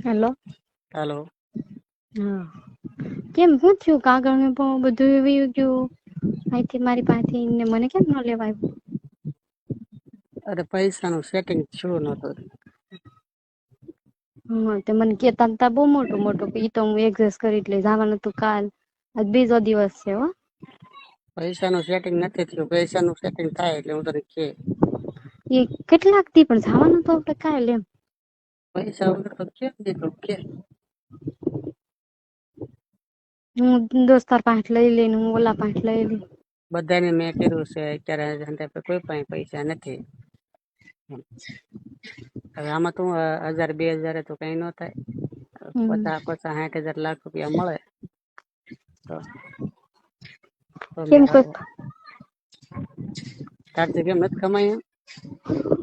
Hello. હાલો. હા, કેમ શું થયું? કાગળ ને બધું એવી ગયું અહીંથી મારી પાસેથી ને મને કેમ ન લેવાય? અરે પૈસાનું સેટિંગ થયું નતું. હા, તે મને કેતા હતા બહુ મોટું મોટું, ઈ તો હું એડજસ્ટ કરી એટલે જવાનું હતું કાલ. આજ બીજો દિવસ છે હો. પૈસાનું સેટિંગ નથી થયું. પૈસાનું સેટિંગ થાય એટલે હું તને કે. એ કેટલાક દી પણ જવાનું તો આપણે કાલ એમ. પૈસા વગર તો કેમ દીધું કે? હું દોસ્તાર પાસે લઈ લઈને હું ઓલા પાસે લઈ લઈ. બધાને મેં કર્યું છે અત્યારે કોઈ પાસે પૈસા નથી. હવે આમાં તો 1000-2000 તો કઈ ન થાય. 50-60 લાખ રૂપિયા મળે તો કેમ મેળ આવે. તારથી કેમ નથી કમાય એમ?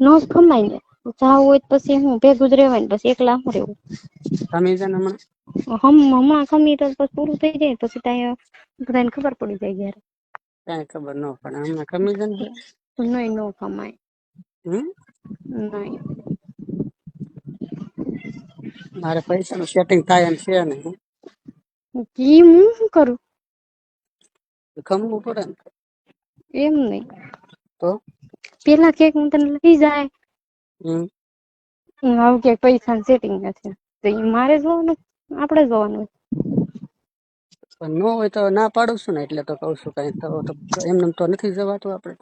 નો કમાય ને જાવું હોય પછી હું ભેગું જ રહેવાય ને પછી એકલા હું રહેવું. કમી છે ને હમણાં હમણાં કમી તો પૂરું થઈ જાય પછી ત્યાં બધાને ખબર પડી જાય જ્યારે. કઈ ખબર ન પડે હમણાં કમી છે ને. નહીં નો કમાય. હમ. નહીં. મારે પૈસાનું સેટિંગ થાય એમ છે નહીં. ઈ હું શું કરું? ખમવું પડે ને. એમ નહીં. તો પેલા કેક હું તને લઈ જાય. હમ. આવું કે પૈસાનું સેટિંગ નથી તો એ મારે જોવાનું આપણે જોવાનું. પણ ન હોય તો ના પાડું છું ને એટલે તો કઉ છું કઈ એમને તો નથી જવાતું આપડે.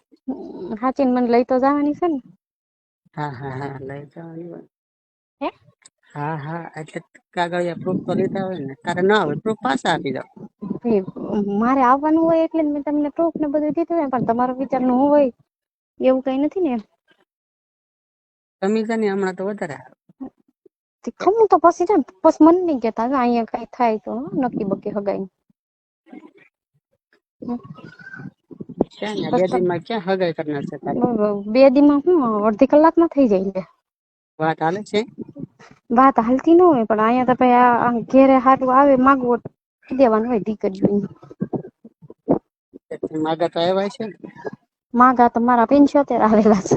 હાચીને મને લઈ તો જવાની છે ને. હા લઈ જવાની હોય. હે હા એટલે કાગળિયા પ્રૂફ તો લીધા હોય ને. તારે ના હોય પ્રૂફ પાછા આપી દો. મારે આવવાનું હોય એટલે મેં તમને પ્રૂફ ને બધું દીધું હોય પણ તમારો વિચાર ન હોય એવું કઈ નથી ને એમ. કમી છે ને હમણાં તો વધારે. ખમું તો પછી છે ને પછી મને નહીં કેતા અહીંયા કઈ થાય તો નક્કી બકી હગાઈ. ક્યાં ને બે દિનમાં ક્યાં હગાઈ કરનાર છે તારે? 2 દીમાં હું અડધી કલાકમાં થઈ જાય લે. વાત હાલે છે. વાત હાલતી ન હોય પણ અહીંયા તો ભાઈ ઘેરે હારું આવે માગવું દેવાનું હોય દીકરીઓને. માગા તો આવ્યા છે ને. માગા તો મારા 75 આવેલા છે.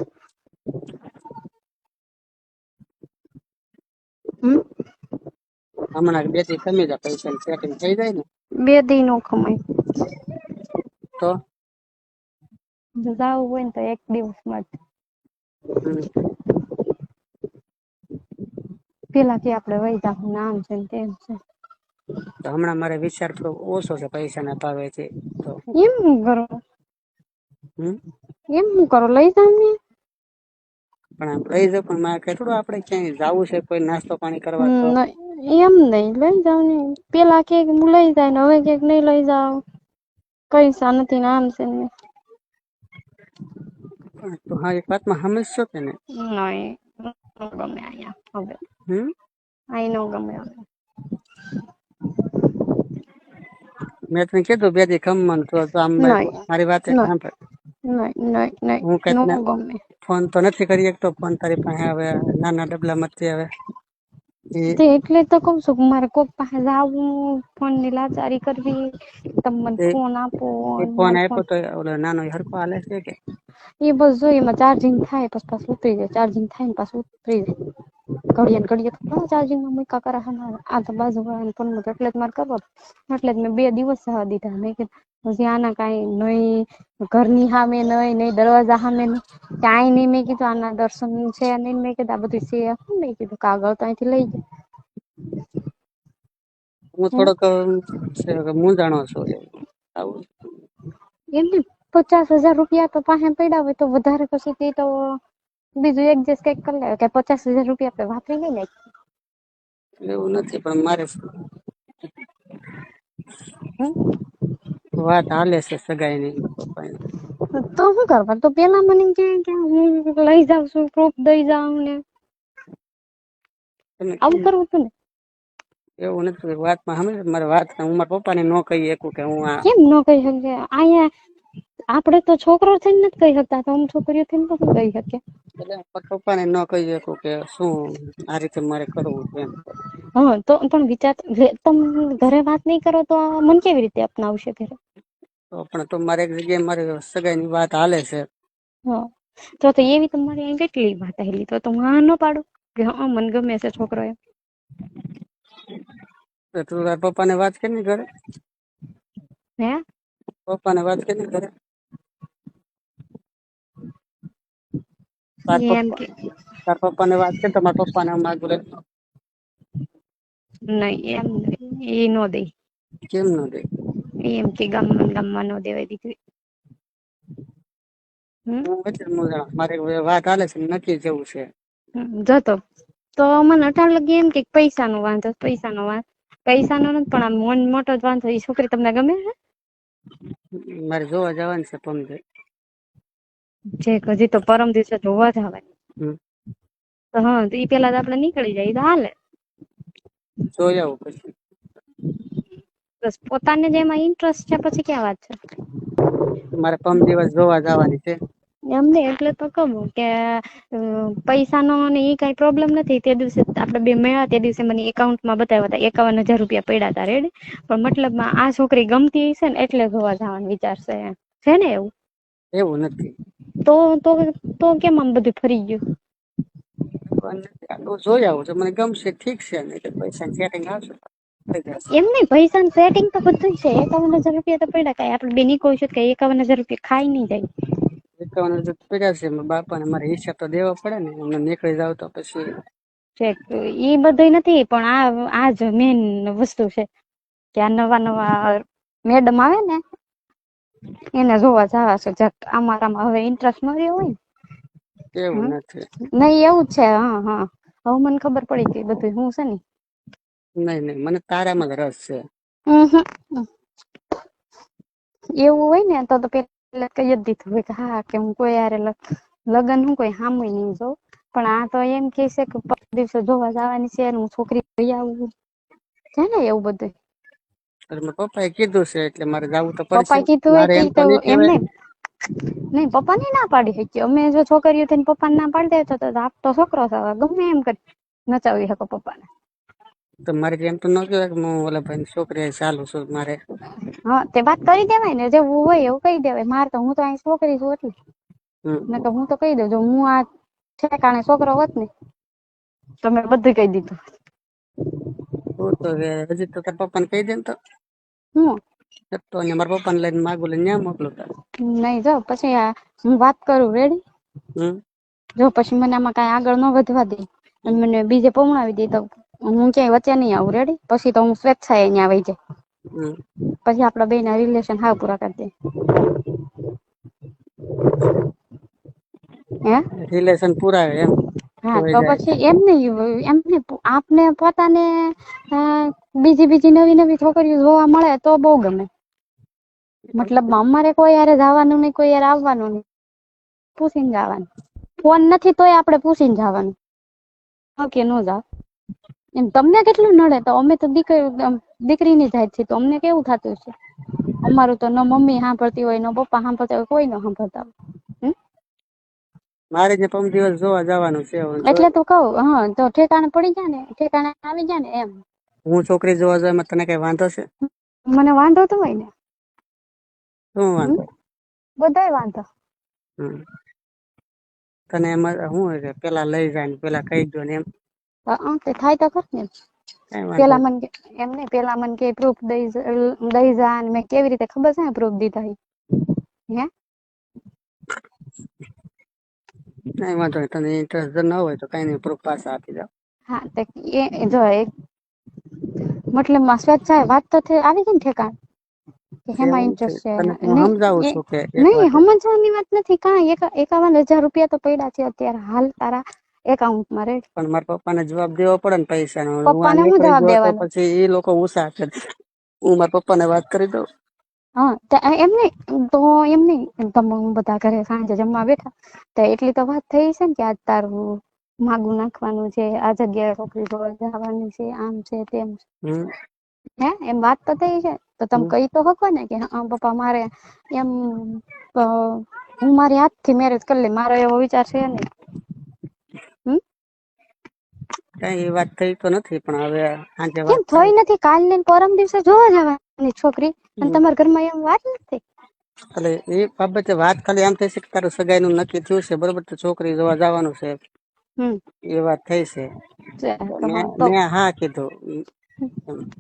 હમ. હમણાં 2 દી કમી જાય પૈસાનું સેટિંગ થઈ જાય ને. 2 દી નો કમાય. તો જાવું હોય ને તો 1 દિવસમાં જ. હમ. પેલા કે આપણે વહી જાહું ને આમ છે ને તેમ છે. તો હમણાં મારે વિચાર થોડો ઓછો છે પૈસાના ભાવે છે તો. એમ હું કરો? હમ. એમ હું કરો લઈ જાવ ને. પણ આમ લઈ જાવ પણ મારે કઈ થોડું આપડે ક્યાંય જવું છે કોઈ નાસ્તો પાણી કરવા તો. એમ નહીં લઈ જાવ ને પેલા કે હું લઈ જાય ને હવે કે નહીં લઈ જાવ. પૈસા નથી ને આમ છે ને. તો હા એક વાતમાં સમજશો કે ને. નહીં નો ગમે અહીંયા હવે. હમ. અહીં નો ગમે હવે. મેં તને કીધું 2 દી ખમવાનું તો આમ મારી વાત એક સાંભળ. નહીં હું કઈ નો તને ગમે. ફોન તો નથી કરી શકતો ફોન તારી પાસે હવે નાના ડબલામાંથી હવે. તે એટલે તો કઉ છું કે મારે કોક પાસે જાવું ફોન ની લાચારી કરવી. તમે મને ફોન આપો ફોન મારો ફોન. આપ્યો તો ઓલો નાનો હરખો હાલે છે કે. એ બસ જો એમાં ચાર્જિંગ થાય પછી પાછું ઉતરી જાય ચાર્જિંગ થાય ને પાછું ઉતરી જાય. ઘડીએ તો ચાર્જિંગમાં મૂકા કરે આ તો બાજુવાળાને ફોન એટલે જ મારે કરવો. એટલે જ મેં 2 દિવસ જવા દીધા મેં કીધું પછી આના કાંઈ નહીં ઘરની સામે નહીં દરવાજા સામે નહીં. ક્યાંય નહીં મેં કીધું આના દર્શન છે નહીં મેં કીધું આ બધું છે શું મેં કીધું કાગળ તો અહીંથી લઈ જાય. હું થોડોક મૂંઝાણો છું આવું. એમને 50,000 રૂપિયા તો પાસે પડ્યા હોય તો વધારે પછી તો બીજું એડજસ્ટ કંઈક કરી લેવાય કે 50,000 રૂપિયા આપણે વાપરી લઈએ ને. એવું નથી પણ મારે હમ. વાત હાલે છે સગાઈની પપ્પાની. તો શું કરવા તો પેલા મને કે હું લઈ જાઉં છું પ્રૂફ દઈ જાઉં ને. આવું કરવું હતું ને. એવું નથી વાતમાં સમજ મારે વાત હું મારા પપ્પાને ન કહી શકું કે હું આ. કેમ ન કહી શકે અહીંયા આપણે તો છોકરો થઈને નથી કહી શકતા તો છોકરીઓ થઈને તો શું કહી શકીએ. એટલે પપ્પાને ન કહી શકું કે શું આ રીતે મારે કરવું છે એમ. હા તો પણ વિચાર તમે ઘરે વાત નહીં કરો તો મને કેવી રીતે અપનાવશે ઘરે. તો પણ તો મારે એક જગ્યાએ મારી સગાઈની વાત હાલે છે. હા તો એવી તમારી કેટલી વાત આવેલી તો હું હા ન પાડું કે હા મને ગમે છે છોકરો એમ. તો તું તાર પપ્પાને વાત કરી ઘરે? હે પપ્પાને વાત કરી ઘરે? તાર એમ પપ્પા કે તાર પપ્પાને વાત કરી, તમારા પપ્પાને માગું લે. નહીં એમ એ નો દે. કેમ ન દે? એમ કે ગામમાં નો દેવાય દીકરી. હું એટલે મારી વાત હાલે છે, નક્કી જેવું છે. જતો તો મને અટાણ લગી એમ કે પૈસા નો વાંધો, પૈસા નો નથી, પણ આમ મોટો જ વાંધો. એ છોકરી તમને ગમે છે? મારે જોવા જવાનું છે પમદે. છે હજી તો પરમ દિવસે જોવા જવાની. હમ. તો હા, તો ઈ પેલા તો આપડે નીકળી જાય તો હાલે. જોઈ આવું પછી. બસ પોતાને જ એમાં ઇન્ટરેસ્ટ છે, પછી ક્યાં વાત છે. મારે પરમ દિવસ જોવા જવાની છે. એમ નઈ એટલે તો કહું કે પૈસા નો ને એ કઈ પ્રોબ્લેમ નથી. તે દિવસે આપડે બે મળ્યા તે દિવસે મને એકાઉન્ટમાં બતાવ્યા હતા 51,000 રૂપિયા પડ્યા હતા. રેડી. પણ મતલબમાં આ છોકરી ગમતી હશે ને એટલે જોવા જવાનું વિચારશે એમ છે ને એવું. એવું નથી. તો કેમ આમ બધું ફરી ગયું? જોઈ આવું છે, મને ગમશે ઠીક છે, નહી તો પૈસા સેટિંગ આવશે. થઈ જશે. એમ નઈ પૈસાનું સેટિંગ તો બધું છે. 51,000 રૂપિયા તો પડ્યા. કાંઈ આપડે બેની કોઈ છે કે 51,000 રૂપિયા ખાઈ નઈ જાય. 51,000 પડ્યા છે. બાપાને મારે હિસાબ તો દેવા પડે ને, એમને નીકળી જાવ તો પછી. ઈ બધું નથી, પણ આ જ મેન વસ્તુ છે. ત્યાં નવા મેડમ આવે ને એને જોવા જવા છે. અમારામાં હવે ઇન્ટરેસ્ટ ન રહ્યો હોય ને. એવું નથી. નઈ એવું જ છે. હા હા, હવે મને ખબર પડી ગઈ બધું હું છે ને. નહીં મને તારામાં જ રસ છે. એવું હોય ને તો પેલા કઈ જ દીધું હોય કે હા કે હું કોઈ હારે લગન હું કોઈ હામુય નઈ જોઉં. પણ આ તો એમ કે છે કે પરમ દિવસે જોવા જવાની છે, હું છોકરી લઈ આવું. છે ને એવું બધું. મારા પપ્પા એ કીધું છે એટલે મારે જવું તો પડશે. પપ્પા કીધું હોય મારે એમ તો નઈ એમ કેવાય. નઈ પપ્પા ની ના પાડી શકીએ અમે. જો છોકરીઓ થઈને પપ્પાને ના પાડી દે તો આપતો છોકરો છે, ગમે એમ કરી નચાવી શકો પપ્પાને. તો મારે એમ તો ન કેવાય કે હું ઓલા ભાઈની છોકરી ચાલુ છું મારે. હા, તે વાત કરી દેવાય ને, જેવું હોય એવું કહી દેવાય. મારે તો હું તો અહીં છોકરી છું એટલે. હમ. હું તો કહી દઉં, જો હું આ ઠેકાણે છોકરો હોત ને તો મેં બધું કહી દીધું. તો હજી તો તાર પપ્પાને કહી દે ને તો. હું તો મારા પપ્પાને લઈને માગું લઈને ન્યા મોકલું તાર. નઈ જો પછી હું વાત કરું. રેડી. હમ. જો પછી મને આમાં કઈ આગળ ન વધવા દે અને મને બીજે પવણાવી દે તો હું ક્યાંય વચ્ચે નહી આવું. રેડી. પછી તો હું સ્વેચ્છાએ અહીંયા વઈ જાય. હમ. પછી આપડા બે ના રિલેશન હાવ પૂરા કરી દે. હે રિલેશન પુરા એમ. હા જોઈ તો જાય પછી એમ નઈ આપને પોતાને બીજી નવી છોકરીઓ જોવા મળે તો બહુ ગમે. મતલબ અમારે કોઈ હારે જવાનું નઈ, કોઈ હારે આવવાનું નઈ. પૂછીને જવાનું. ફોન નથી તોય આપડે પૂછીને જવાનું. કે ન જાવ એમ. તમને કેટલું નડે તો અમે તો દીકરીની જાત છીએ તો અમને કેવું થતું હશે. અમારું તો ન મમ્મી સાંભળતી હોય, ન પપ્પા સાંભળતા હોય, કોઈ ન સાંભળતા હોય. મારે જે પરમ દિવસ જોવા જવાનું છે. એટલે તો કઉ હા તો ઠેકાણે પડી જાય ને, ઠેકાણે આવી જાય ને એમ. હું છોકરી જોવા જઉં એમાં તને કઈ વાંધો છે? મને વાંધો તો હોય ને. શું વાંધો? બધાય વાંધો. હમ. તને એમાં શું હોય છે પેલા લઈ જાય ને પેલા કહી દો ને એમ. તે થાય તો ખરું ને. કઈ વાંધો પેલા મને એમ નઈ, પેલા મને કે પ્રૂફ દઈ જા. મેં કેવી રીતે ખબર છે ને પ્રૂફ દીધા. હે કઈ વાંધો નઈ. તને ઇન્ટરેસ્ટ ન હોય તો કઈ નઈ, પ્રૂફ પાછા આપી જાવ. હા જો મતલબ સ્વેચ્છાએ વાત તો આવી ગઈ ને ઠેકાણે. હેમાં એવું ઇન્ટરેસ્ટ છે. તને હું સમજાવું છું કે એક નઈ વાતે સમજવાની વાત નથી. 51,000 રૂપિયા તો પડ્યા છે અત્યારે હાલ તારા એકાઉન્ટમાં. રેડી. પણ મારા પપ્પાને જવાબ દેવો પડે ને પૈસા નો. હું આ પપ્પાને હું નીકળી જવાબ ગયો તો દેવાનો પછી એ લોકો ગુસ્સા કરશે. હું મારા પપ્પા ને વાત કરી દઉં. હા એમ નઈ તો એમ નઈ બધા ઘરે સાંજે જમવા બેઠા તો એટલી તો વાત થઈ છે ને કે આજ તારું માગું નાખવાનું છે, આ જગ્યાએ છોકરી જોવા જવાની છે, આમ છે તેમ છે. હમ. હે એમ વાત તો થઈ છે. તો તમે કઈ તો હકો ને કે પપ્પા મારે એમ હું મારી હાથથી મેરેજ કરી લઈ. મારો એવો વિચાર છે નઈ. કઈ એ વાત થઈ તો નથી પણ હવે સાંજે કેમ વાત થઈ થાય. નથી? કાલ ને પરમ દિવસે જોવા જવાની છોકરી અને તમારા ઘરમાં એમ વાત નથી. એટલે એ બાબતે વાત ખાલી આમ થઈ છે કે તારું સગાઈ નું નક્કી થયું છે બરોબર, તો છોકરી જોવા જવાનું છે. હમ એ વાત થઈ છે. તો મેં હા કીધું. એમ.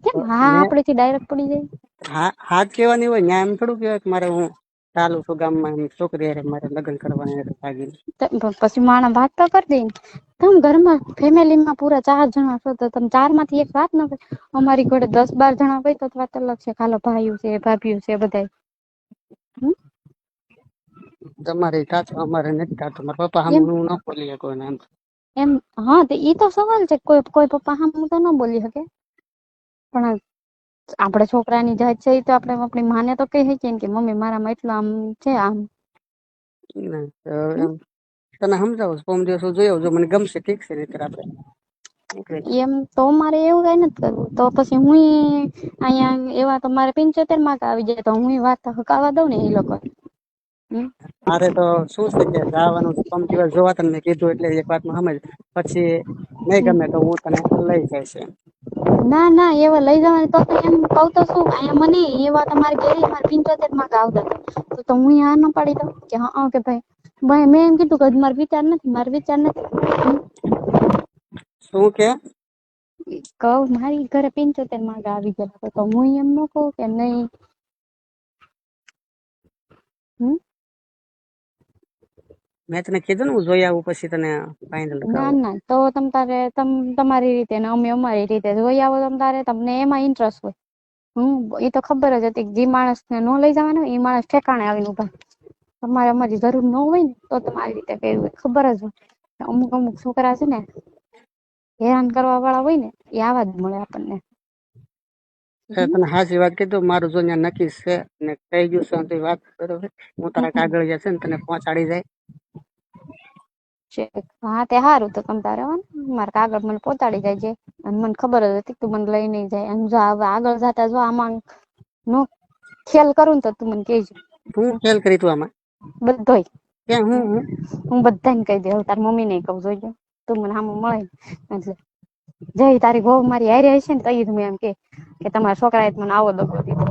કેમ તો હા મેં આપડેથી ડાયરેક્ટ પડી જાય? હાથ કહેવાની હોય ન્યા એમ થોડું કહેવાય કે મારે હું ચાલુ છું ગામમાં એમ છોકરી હારે મારે લગ્ન કરવાના એટલે ભાગીને. પછી માણસ વાત તો કરી દે ને. તમે ઘરમાં ફેમિલીમાં પૂરા 4 જણા છો તો તમે 4 માંથી એક વાત ન કરે. અમારી ઘરે 10-12 જણા હોય તો વાત અલગ છે. ખાલો ભાઈઓ છે, ભાભીઓ છે બધાય. તમારે થાતું અમારે નથી થાતું. મારા પપ્પા સામે એમ હું ન બોલી શકું એમ. એમ હા તો ઈ તો સવાલ છે. કોઈ પપ્પા સામું તો ન બોલી શકે. પણ આપડે છોકરાની જાત છે તો આપણે આપણી માને તો કહી શકીએ ને કે મમ્મી મારામાં એટલું આમ છે આમ. હમ? એમ તને સમજાવું પરમ દિવસ જોઈ આવજો મને ગમશે ઠીક છે નહીંતર આપણે એમ તો મારે એવું કઈ નથી કરવું તો પછી હું અહીંયા એવા તો મારે 75 માર્ક આવી જાય તો હું વાત હકાવા દઉં ને એ લોકો. મારે તો શું છે કે જવાનું છે પરમ દિવસ જોવા તને મેં કીધું એટલે એક વાતમાં સમજ પછી નહીં ગમે તો હું તને લઈ જઈશ એમ. ના ના એવા લઈ જવાની તો એમ કઉ તો શું અહીંયા મને એવા તમારે ઘરે મારે 75 માર્ક આવતા તો હું આ ના પાડી દઉં કે હા કે ભાઈ મેં એમ કીધું કે મારો વિચાર નથી. શું કે કહું મારી ઘરે 75 માર્ક આવી ગયા તો હું એમ ન કહું કે નહીં. મેં તને કીધું ને હું જોઈ આવું પછી તને ફાઇનલ ના કરું. ના તો તમારી રીતે ને અમે અમારી રીતે જોઈ આવો તારે તમને એમાં ઇન્ટરેસ્ટ હોય. એ તો ખબર જ હતી જે માણસને ન લઈ જવાનો એ માણસ ઠેકાણે આવીને ઉભા. તમારે અમારી જરૂર ન હોય ને તો તમારી રીતે કર્યું ખબર જ હોય. અમુક છોકરા છે ને હેરાન કરવા વાળા હોય ને એ આવા જ મળે આપણને. તને હાચી વાત કીધું મારું જો નક્કી છે ને થઈ ગયું છે વાત બરોબર. હું તારા કાગળ છે ને તને પહોંચાડી જાય. હા તે સારું તો તમ તારે મારે કાગળ મને પહોંચાડી જાય છે. અને મને ખબર જ હતી તું મને લઈ નઈ જાય અને જો આગળ જતા જો આમાં નો ખેલ કરું તો તું મને કહેજે. તું ખેલ કરી તું આમાં બધોય કે હું બધાને કહી દે તાર મમ્મી ને કહું જોઈજો તું મને સામું મળે એટલે જઈ તારી વહુ મારી હારે હશે ને તો હું એમ કે તમારા છોકરા એ મને આવો દગો દીધો.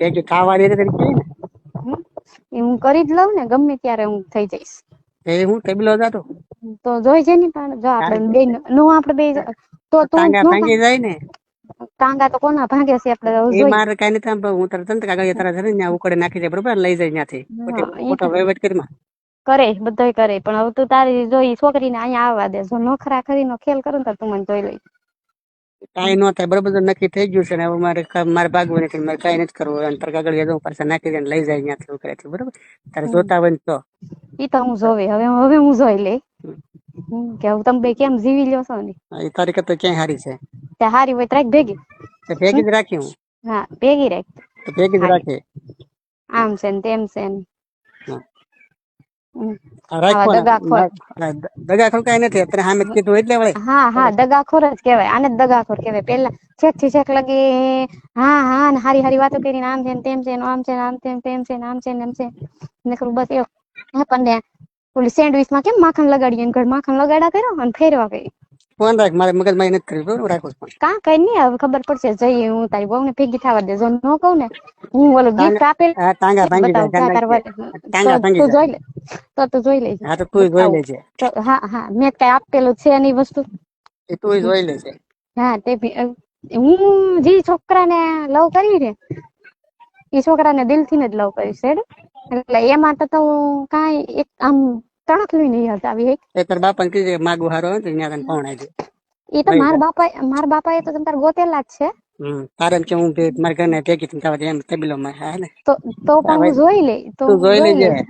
કે ખાવાની તરીકે ને એ હું કરી જ લઉં ને ગમે ત્યારે હું થઇ જઈશ. એ હું ટેબલો હતો. તો જોઈ છે ને પણ જો આપડે બે નો આપડે બે તો તું ટાંગા ભાંગી જાય ને ટાંગા તો કોના ભાંગે છે આપડે એ જોઈ. મારે કઈ નથી હું તને કાગળ તારા ઉકડે નાખી જાય બરોબર લઈ જાય ત્યાંથી હા ઈ તો ખોટો વહીવટ કરીમાં. કરે બધા કરે પણ હવે તું તારી જોઈ છોકરીને અહીંયા આવવા દે જો નખરા કરીને ખેલ કરું ને તું મને જોઈ લઈ. કઈ ન થાય બરોબર નક્કી થઈ ગયું છે ને હવે મારે ભાગવું નથી મારે કઈ નથી કરવું અંતર કાગળ પાછા નાખી દે લઈ જાય ત્યાંથી કરે બરોબર તારે જોતા હોય ને તો. ઈ તો હું જોવે હવે હું જોઈ લે કે તમે બે કેમ જીવી લ્યો છો ને. એ તારી કરતા ક્યાંય હારી છે. તે હારી હોય ત્રાક ભેગી. ભેગી જ રાખી હું હા ભેગી રાખ ભેગી જ હારી રાખી. આમ છે ને તેમ છે ને. આવા રાખવાના દગાખોર દગા કઈ નથી અત્યારે સામે કીધું એટલે વળે. હા દગાખોર જ કેવાય આને જ દગાખોર કેવાય પેલા છેક થી છેક લગી હા હારી વાતો કરીને આમ છે તેમ છે આમ છે આમ તેમ છે આમ છે એમ છે. બસ પણ ઓલી સેન્ડવીચમાં કેમ માખણ લગાડીએ માખણ લગાડા કર્યો અને ફેરવા કર્યો. ફોન રાખ મારે મગજ મારી નથી કરી બરોબર રાખો ફોન. કા કઈ નઈ હવે ખબર પડશે જઈ હું તારી વહુ ને ભેગી થવા દે જો ન કહું ને હું ઓલો ગિફ્ટ આપેલ ટાંગા ભાંગી જાય બતાવું ધ્યાન રાખજે તો ટાંગા ભાંગી તું જાય જોઈ લે તો તું જોઈ લેજે હા તો તું જોઈ બતાવું લેજે તો હા મેં કઈ આપેલું છે એની વસ્તુ. એ તું જોઈ લેજે. હા તે હું જે છોકરા ને લવ કરી ને એ છોકરાને દિલ થી ને જ લવ કરીશ એટલે એમાં તો કઈ એક આમ તણક નહી આવી. એ તાર બાપાને કીધે માગું હારો હોય ત્યાં તને પવણાવજે. એ તો મારા બાપા એ તો તાર ગોતેલા જ છે. તારે કે હું મારા ઘર ને ભેગી એમ તબીલોમાં હા ને. તો પણ હું જોઈ લે તો તું હું જોઈ લેજે લઈશ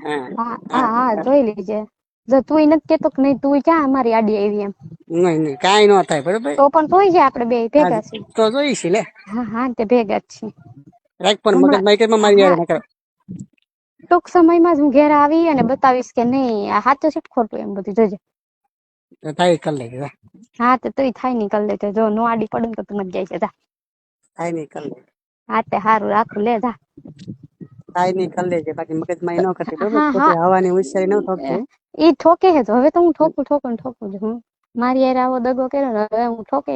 હા જોઈ લેજે. જો તું નથી કેતો કે નહી તું ક્યાં અમારી આડી આવી એમ. નઈ કઈ ન થાય બરોબર તો પણ જોઈ છે આપડે બે ભેગા છીએ તો જોઈશ લે. હા તે ભેગા જ છીએ. રાખ પણ મગજ હમણાં મારી મારી હા યાર નકર. ટૂંક સમયમાં જ હું ઘેર આવી અને બતાવીશ કે નહી આ સાચું છે ખોટું એમ બધું જોજે. થાય કર લેજે જા. હા તો તુંય થાય નઈ કર લેજે જો નો આડી પડે ને તો તું મત જાય છે જા. થાય નઈ કર લેજે. હા તે હારું રાખું લે જા. થાય નઈ કર લેજે બાકી મગજ મારી ન કરતી બરોબર હા હા ખોટી હવાની હોશિયારી ન ઠોકતી. ઈ ઠોકે હે તો હવે તો હું ઠોકું જ હું મારી હારે આવો દગો કર્યો ને હવે હું ઠોકે